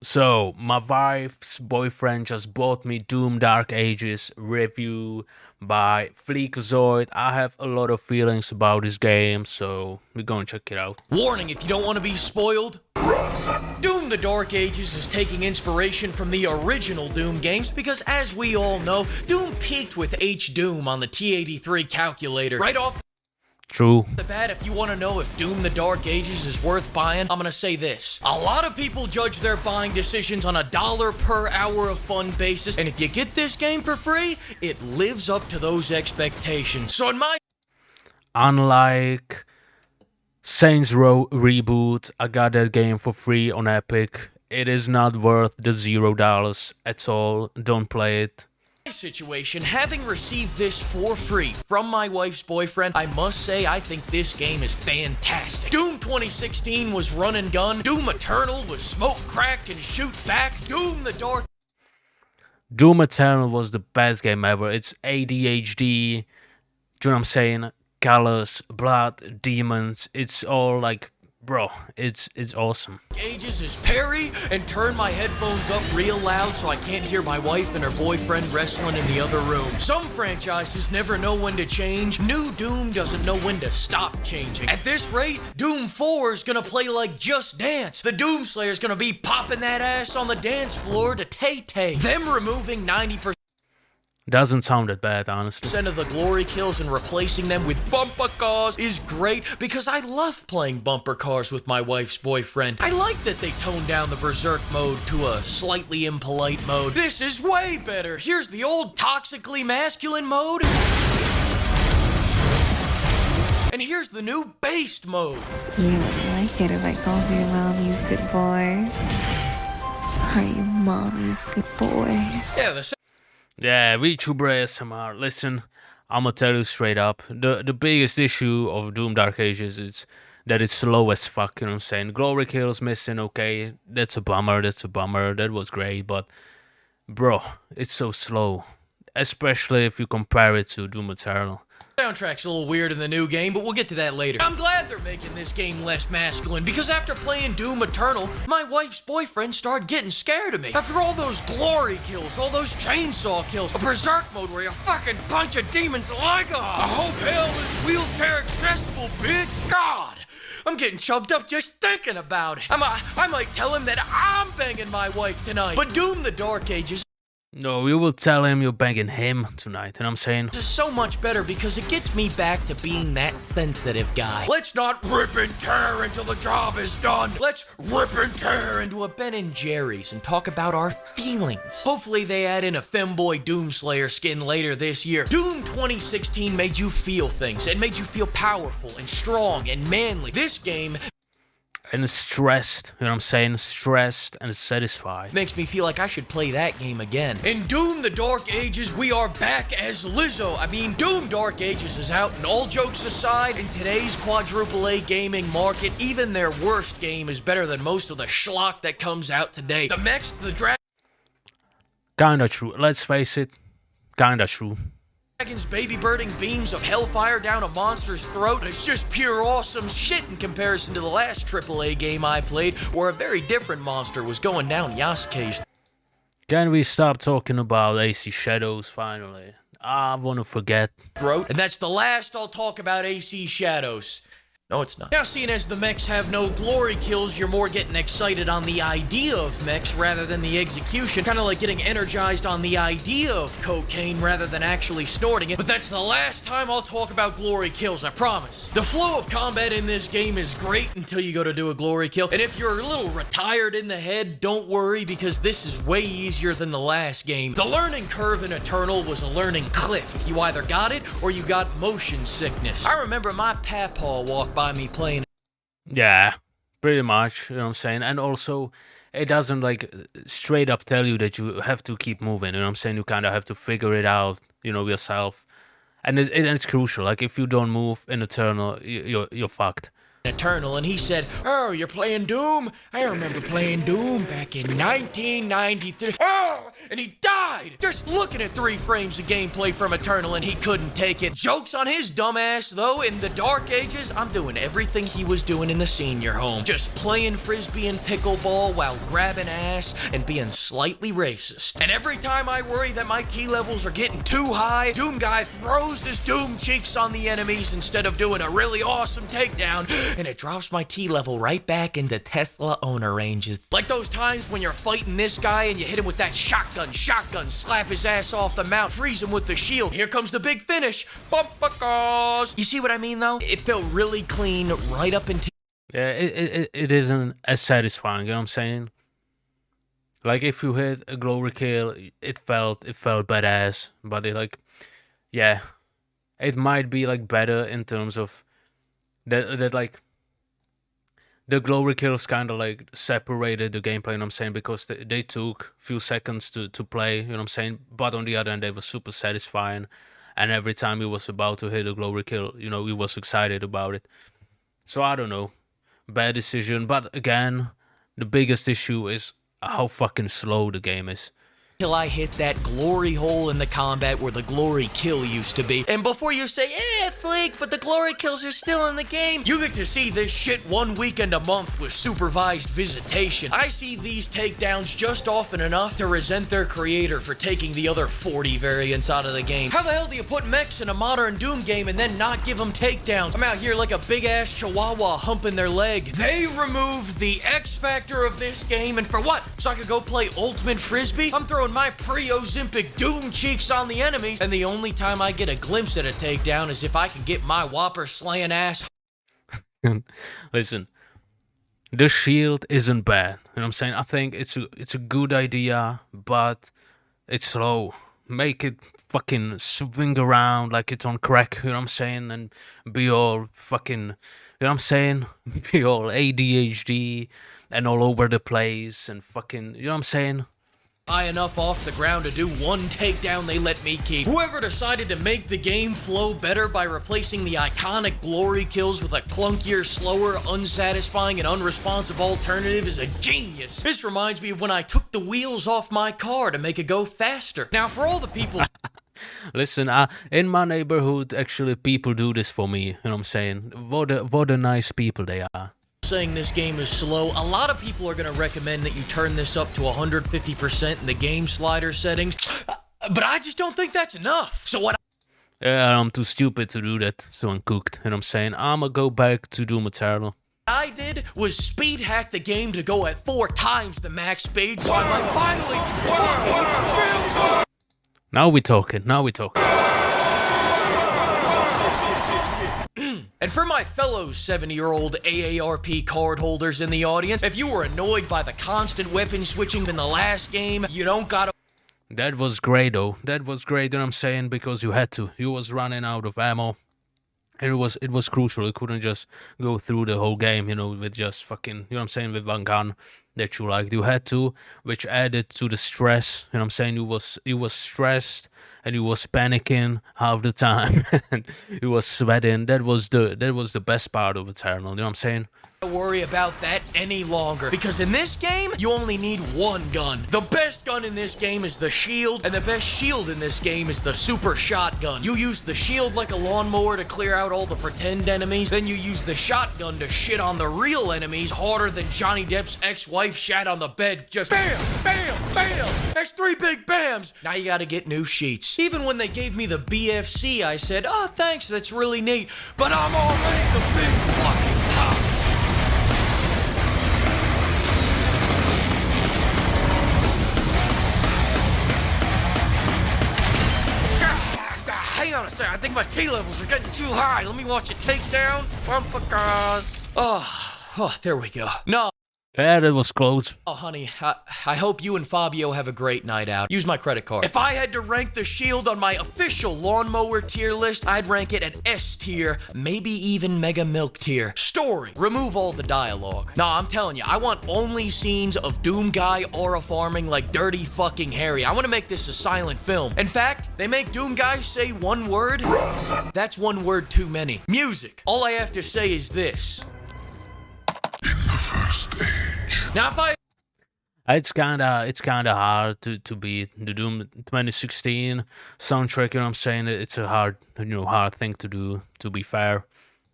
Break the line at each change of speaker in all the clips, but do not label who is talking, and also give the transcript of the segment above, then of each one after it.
So, my wife's boyfriend just bought me Doom Dark Ages review by Fleekazoid. I have a lot of feelings about this game, so we're gonna check it out.
Warning, if you don't want to be spoiled. Doom the Dark Ages is taking inspiration from the original Doom games because, as we all know, Doom peaked with H-Doom on the T83 calculator. Right off
True.
the bat, if you want to know if Doom the Dark Ages is worth buying, I'm gonna say this. A lot of people judge their buying decisions on a dollar per hour of fun basis, and if you get this game for free, it lives up to those expectations. So in my
Unlike Saints Row Reboot, I got that game for free on Epic. It is not worth the $0 at all. Don't play it.
situation, having received this for free from my wife's boyfriend, I must say I think this game is fantastic. Doom 2016 was run and gun. Doom Eternal was smoke cracked and shoot back. Doom the Dark
Doom Eternal was the best game ever. It's ADHD, do you know what I'm saying? Colors, blood, demons. It's all like, bro, it's awesome.
Ages is parry and turn my headphones up real loud so I can't hear my wife and her boyfriend wrestling in the other room. Some franchises never know when to change. New Doom doesn't know when to stop changing. At this rate, Doom 4 is gonna play like Just Dance. The Doomslayer's gonna be popping that ass on the dance floor to Tay-Tay. Them removing 90%
Doesn't sound that bad, honestly.
of the glory kills and replacing them with bumper cars is great because I love playing bumper cars with my wife's boyfriend. I like that they toned down the berserk mode to a slightly impolite mode. This is way better. Here's the old toxically masculine mode. And here's the new based mode.
You would like it if I called you mommy's good boy. Are you mommy's good boy?
Yeah, the
Yeah, Vtuber ASMR. Listen, I'ma tell you straight up. The biggest issue of Doom Dark Ages is that it's slow as fuck, you know what I'm saying? Glory kills missing, okay. That's a bummer, That was great, but bro, it's so slow. Especially if you compare it to Doom Eternal.
soundtrack's a little weird in the new game, but we'll get to that later. I'm glad they're making this game less masculine, because after playing Doom Eternal, my wife's boyfriend started getting scared of me. After all those glory kills, all those chainsaw kills, a berserk mode where you fucking punch a demon's leg off. I hope hell is wheelchair accessible, bitch. God, I'm getting chubbed up just thinking about it. I might tell him that I'm banging my wife tonight. But Doom the Dark Ages
No, you will tell him you're banging him tonight, you know what I'm saying?
is so much better because it gets me back to being that sensitive guy. Let's not rip and tear until the job is done. Let's rip and tear into a Ben & Jerry's and talk about our feelings. Hopefully they add in a femboy Doomslayer skin later this year. Doom 2016 made you feel things. It made you feel powerful and strong and manly. This game
And stressed, you know what I'm saying? Stressed and satisfied.
makes me feel like I should play that game again. In Doom the Dark Ages, we are back as Lizzo. I mean, Doom Dark Ages is out, and all jokes aside, in today's quadruple A gaming market, even their worst game is better than most of the schlock that comes out today. The mechs, the
Kinda true. Let's face it. Kinda true.
dragons baby birding beams of hellfire down a monster's throat. It's just pure awesome shit in comparison to the last AAA game I played, where a very different monster was going down Yasuke's
Can we stop talking about AC Shadows finally? I wanna forget.
throat. And that's the last I'll talk about AC Shadows. No, it's not. Now, seeing as the mechs have no glory kills, you're more getting excited on the idea of mechs rather than the execution. Kind of like getting energized on the idea of cocaine rather than actually snorting it. But that's the last time I'll talk about glory kills, I promise. The flow of combat in this game is great until you go to do a glory kill. And if you're a little retired in the head, don't worry, because this is way easier than the last game. The learning curve in Eternal was a learning cliff. You either got it or you got motion sickness. I remember my papaw walked by me playing.
Yeah, pretty much, you know what I'm saying? And also, it doesn't like straight up tell you that you have to keep moving, you know what I'm saying? You kind of have to figure it out, you know, yourself. And it's crucial. Like, if you don't move in Eternal, you're fucked.
Eternal, and he said, "Oh, you're playing Doom? I remember playing Doom back in 1993. Oh!" And he died just looking at 3 frames of gameplay from Eternal, and he couldn't take it. Joke's on his dumbass, though. In the Dark Ages, I'm doing everything he was doing in the senior home. Just playing Frisbee and pickleball while grabbing ass and being slightly racist. And every time I worry that my T levels are getting too high, Doom Guy throws his Doom cheeks on the enemies instead of doing a really awesome takedown, and it drops my T level right back into Tesla owner ranges. Like those times when you're fighting this guy and you hit him with that shotgun, slap his ass off the mount, freeze him with the shield. Here comes the big finish. Bumpakos. You see what I mean, though? It felt really clean right up until...
Yeah, it isn't as satisfying, you know what I'm saying? Like, if you hit a glory kill, it felt badass, but it, like, yeah, it might be, like, better in terms of that like, the glory kills kind of, like, separated the gameplay, you know what I'm saying, because they took a few seconds to play, you know what I'm saying, but on the other hand, they were super satisfying, and every time he was about to hit a glory kill, you know, he was excited about it. So, I don't know, bad decision, but again, the biggest issue is how fucking slow the game is.
Till I hit that glory hole in the combat where the glory kill used to be. And before you say, Fleek, but the glory kills are still in the game, you get to see this shit 1 weekend a month with supervised visitation. I see these takedowns just often enough to resent their creator for taking the other 40 variants out of the game. How the hell do you put mechs in a modern Doom game and then not give them takedowns? I'm out here like a big-ass chihuahua humping their leg. They removed the X factor of this game, and for what? So I could go play Ultimate Frisbee? I'm throwing my pre-Ozempic Doom cheeks on the enemies, and the only time I get a glimpse at a takedown is if I can get my whopper slaying ass.
Listen, the shield isn't bad, you know what I'm saying? I think it's a good idea, but it's slow. Make it fucking swing around like it's on crack, you know what I'm saying? And be all fucking, you know what I'm saying? Be all ADHD and all over the place and fucking, you know what I'm saying?
High enough off the ground to do one takedown they let me keep. Whoever decided to make the game flow better by replacing the iconic glory kills with a clunkier, slower, unsatisfying, and unresponsive alternative is a genius. This reminds me of when I took the wheels off my car to make it go faster. Now, for all the people...
Listen, in my neighborhood, actually, people do this for me, you know what I'm saying? What a nice people they are.
Saying this game is slow, a lot of people are going to recommend that you turn this up to 150% in the game slider settings, but I just don't think that's enough. So what
I'm too stupid to do that, so I'm cooked, and I'm saying I'm gonna go back to Doom Eternal.
I did was speed hack the game to go at 4 times the max speed, so I'm like, finally...
Now we talking.
And for my fellow 70-year-old AARP card holders in the audience, if you were annoyed by the constant weapon switching in the last game, you don't gotta...
That was great, though. That was great, you know what I'm saying? Because you had to. You was running out of ammo. And it was crucial. You couldn't just go through the whole game, you know, with just fucking, you know what I'm saying, with one gun that you liked. You had to, which added to the stress, you know what I'm saying? You was stressed and you was panicking half the time and you was sweating. That was the best part of Eternal, you know what I'm saying?
Worry about that any longer, because in this game you only need one gun. The best gun in this game is the shield, and the best shield in this game is the super shotgun. You use the shield like a lawnmower to clear out all the pretend enemies, then you use the shotgun to shit on the real enemies harder than Johnny Depp's ex-wife shat on the bed. Just bam, bam, bam. That's 3 big bams. Now you gotta get new sheets. Even when they gave me the BFC, I said, oh thanks, that's really neat, but I'm already the big fucking top. Hang on a second, I think my T levels are getting too high. Let me watch a takedown. Oh, there we go. No.
Yeah, that was close.
Oh, honey, I hope you and Fabio have a great night out. Use my credit card. If I had to rank the shield on my official lawnmower tier list, I'd rank it at S tier, maybe even Mega Milk tier. Story. Remove all the dialogue. Nah, I'm telling you, I want only scenes of Doom Guy aura farming like Dirty fucking Harry. I want to make this a silent film. In fact, they make Doom Guy say one word. That's one word too many. Music. All I have to say is this. Now, if I
it's kinda hard to beat the Doom 2016 soundtrack. You know what I'm saying? It's a hard thing to do. To be fair.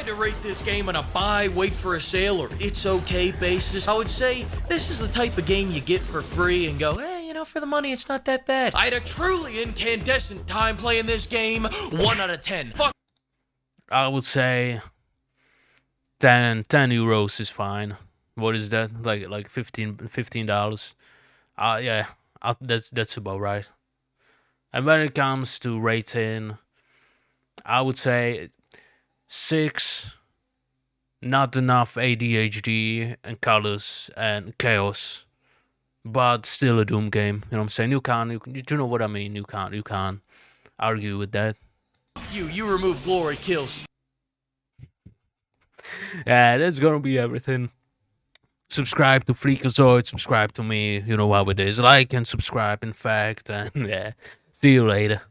had to rate this game on a buy, wait for a sale, or it's okay basis, I would say this is the type of game you get for free and go, hey, for the money, it's not that bad. I had a truly incandescent time playing this game. 1 out of 10. Fuck.
I would say 10 euros is fine. What is that? Like $15? Yeah, that's about right. And when it comes to rating, I would say 6. Not enough ADHD and colors and chaos, but still a Doom game. You know what I'm saying? You know what I mean? You can't argue with that.
You remove glory kills.
Yeah, that's gonna be everything. Subscribe to Freakazoid, subscribe to me, you know how it is. Like and subscribe, in fact, and yeah. See you later.